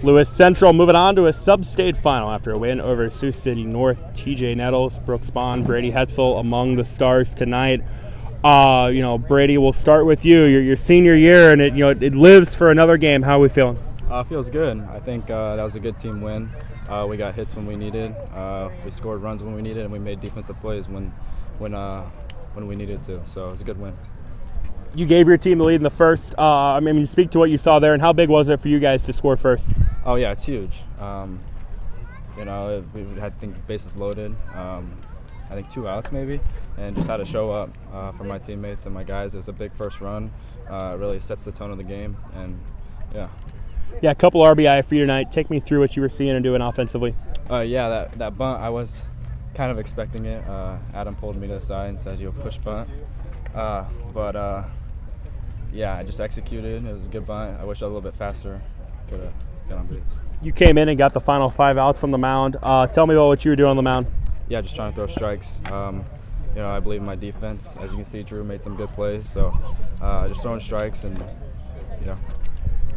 Lewis Central moving on to a sub-state final after a win over Sioux City North. TJ Nettles, Brooks Bond, Brady Hetzel among the stars tonight. Brady, we'll start with you. Your senior year, and it lives for another game. How are we feeling? Feels good. I think that was a good team win. We got hits when we needed. We scored runs when we needed, and we made defensive plays when we needed to. So it was a good win. You gave your team the lead in the first. Speak to what you saw there, and how big was it for you guys to score first? Oh yeah, it's huge. We had, I think, bases loaded. I think 2 outs maybe, and just had to show up for my teammates and my guys. It was a big first run. It really sets the tone of the game, and yeah. Yeah, a couple RBI for you tonight. Take me through what you were seeing and doing offensively. That bunt, I was kind of expecting it. Adam pulled me to the side and said, push bunt. I just executed. It was a good bunt. I wish I was a little bit faster. Could have got on base. You came in and got the final 5 outs on the mound. Tell me about what you were doing on the mound. Yeah, just trying to throw strikes. I believe in my defense. As you can see, Drew made some good plays. So just throwing strikes and,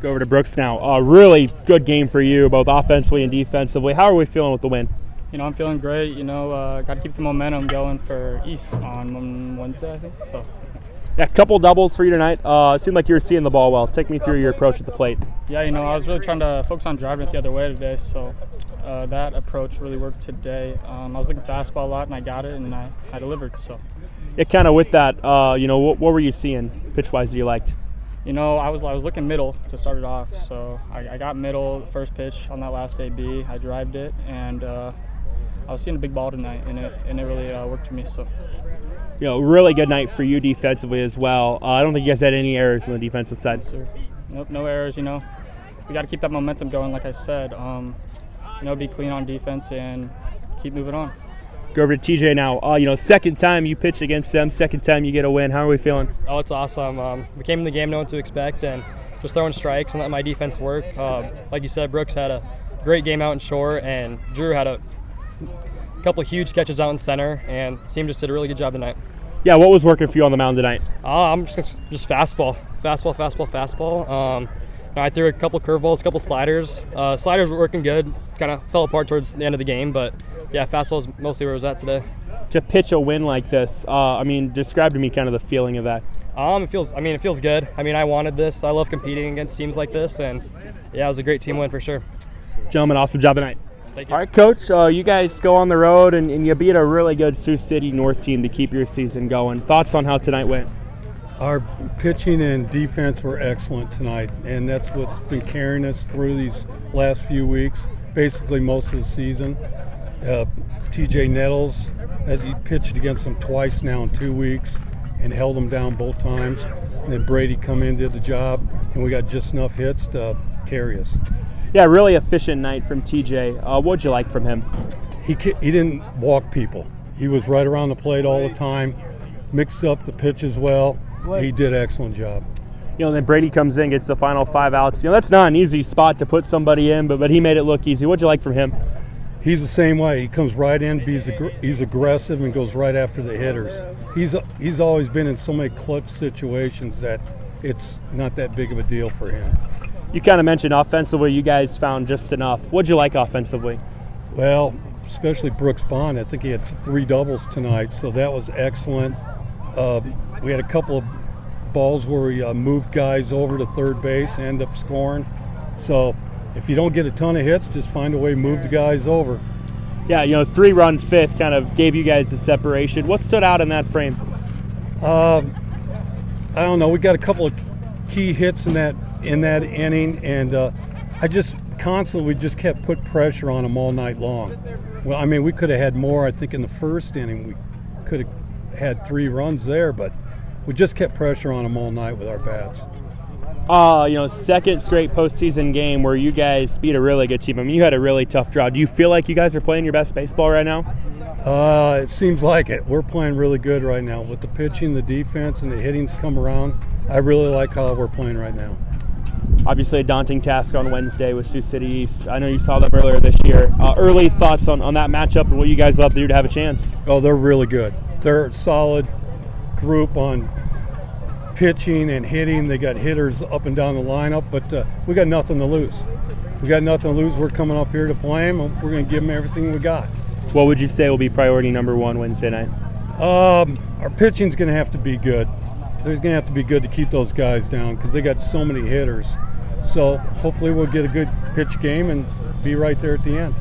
Go over to Brooks now. A really good game for you, both offensively and defensively. How are we feeling with the win? I'm feeling great. Got to keep the momentum going for East on Wednesday, I think. So. Yeah, a couple doubles for you tonight. It seemed like you were seeing the ball well. Take me through your approach at the plate. Yeah, I was really trying to focus on driving it the other way today, so that approach really worked today. I was looking fastball a lot, and I got it, and I delivered. So. Yeah, kind of with that, what were you seeing pitch-wise that you liked? I was looking middle to start it off, so I got middle the first pitch on that last AB. I drived it, and I was seeing a big ball tonight, and it really worked for me. So. Really good night for you defensively as well. I don't think you guys had any errors on the defensive side. Yes, sir. Nope, no errors. We got to keep that momentum going, like I said. Be clean on defense and keep moving on. Go over to TJ now. Second time you pitched against them, second time you get a win. How are we feeling? Oh, it's awesome. We came in the game knowing what to expect and just throwing strikes and letting my defense work. Like you said, Brooks had a great game out in short, and Drew had a couple of huge catches out in center, and the team just did a really good job tonight. Yeah, what was working for you on the mound tonight? I'm just fastball. I threw a couple curveballs, a couple sliders. Sliders were working good. Kind of fell apart towards the end of the game, but yeah, fastball is mostly where it was at today. To pitch a win like this, describe to me kind of the feeling of that. It feels good. I wanted this. I love competing against teams like this, and yeah, it was a great team win for sure. Gentlemen, awesome job tonight. Thank you. All right, Coach, you guys go on the road and you beat a really good Sioux City North team to keep your season going. Thoughts on how tonight went? Our pitching and defense were excellent tonight, and that's what's been carrying us through these last few weeks, basically most of the season. TJ Nettles, he pitched against them twice now in 2 weeks and held them down both times. And then Brady come in, did the job, and we got just enough hits to carry us. Yeah, really efficient night from TJ. What'd you like from him? He didn't walk people. He was right around the plate all the time, mixed up the pitches well. He did an excellent job. Then Brady comes in, gets the final 5 outs. That's not an easy spot to put somebody in, but he made it look easy. What'd you like from him? He's the same way. He comes right in, he's aggressive, and goes right after the hitters. He's always been in so many clutch situations that it's not that big of a deal for him. You kind of mentioned offensively you guys found just enough. What'd you like offensively? Well, especially Brooks Bond. I think he had 3 doubles tonight, so that was excellent. We had a couple of balls where we moved guys over to third base, end up scoring. So if you don't get a ton of hits, just find a way to move the guys over. Yeah, 3-run fifth kind of gave you guys the separation. What stood out in that frame? I don't know. We got a couple of key hits in that inning, and we just kept putting pressure on them all night long. Well, we could have had more. I think in the first inning we could have had 3 runs there, but we just kept pressure on them all night with our bats. Second straight postseason game where you guys beat a really good team. You had a really tough draw. Do you feel like you guys are playing your best baseball right now? It seems like it. We're playing really good right now. With the pitching, the defense, and the hitting's come around, I really like how we're playing right now. Obviously a daunting task on Wednesday with Sioux City East. I know you saw them earlier this year. Early thoughts on that matchup and what you guys will have to do to have a chance? Oh, they're really good. They're a solid group on pitching and hitting. They got hitters up and down the lineup, but we got nothing to lose. we got nothing to lose. We're coming up here to play them. We're going to give them everything we got. What would you say will be priority number one Wednesday night? Our pitching's going to have to be good. They're going to have to be good to keep those guys down because they got so many hitters. So hopefully we'll get a good pitch game and be right there at the end.